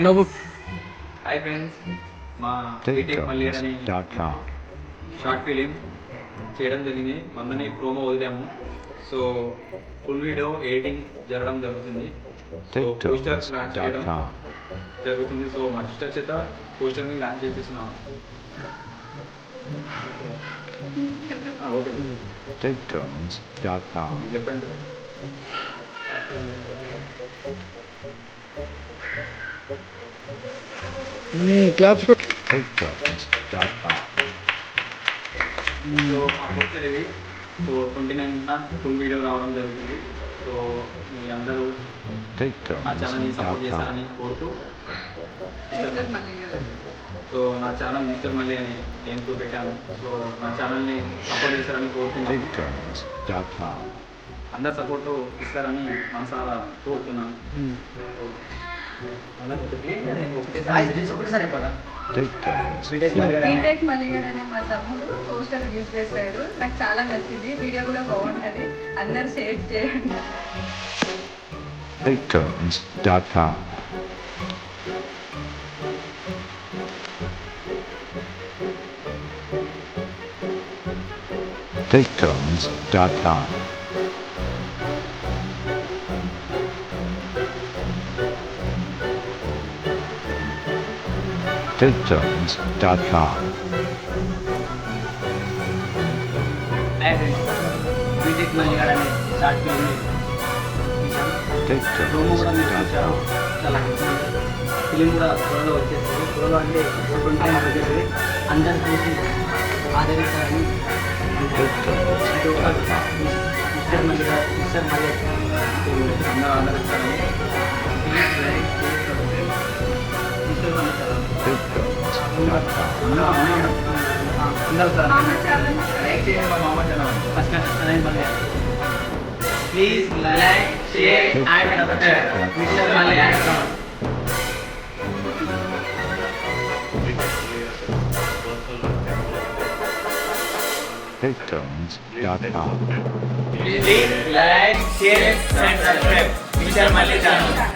నవ్వు. Hi friends, మా BTech మళ్ళీ అని షార్ట్ ఫిలిం చేయడం జరిగింది. మొన్ననే ప్రోమో వదిలాము. సో ఫుల్ వీడియో ఎడిటింగ్ జరగడం జరుగుతుంది. సో పోస్టర్స్ లాంచ్ చేయడం జరుగుతుంది. సో మా సిస్టర్ చేత పోస్టర్ని లాంచ్ చేపిస్తున్నాం. చెప్పండి. క్లాప్స్ సో ఆ పోస్టర్ ఇది. సో 29న ఫుల్ వీడియో రావడం జరుగుతుంది. సో మీ అందరూ నా ఛానల్ని సపోర్ట్ చేస్తారని కోరుతూ, సో నా ఛానల్ మిస్టర్ మళ్ళీ అని నేను పెట్టాను. సో నా ఛానల్ని సపోర్ట్ చేస్తారని కోరుతున్నాను. అందరు సపోర్ట్ ఇస్తారని మనసారా కోరుతున్నాను. బీటెక్ మలిగడ్ అనే మా తమ్ముడు పోస్టర్ రిలీజ్ చేశాడు. నాకు చాలా నచ్చింది. వీడియో కూడా బాగుంటుంది. అందరు షేర్ చేయండి. TakeTurns.com. TakeTurns.com. బీటెక్ మలిగడ్ అనే షార్ట్ ఫిలిం ప్రోమో కూడా మీరు చూశారు. చాలా ఫిలిం కూడా త్వరలో వచ్చేస్తుంది. త్వరలో అంటే 29 వచ్చేస్తుంది. అందరు చూసి ఆదరిస్తారని మిస్టర్ మళ్ళీ అందరూ ఆదరిస్తారని అందరూ సార్ లైక్ చేయండి. మా మామ ఛానల్ ఫస్ట్ మళ్ళీ please like share and subscribe mister మళ్ళీ. TakeTurns.com. Please like, share and subscribe. Mr. Mali channel.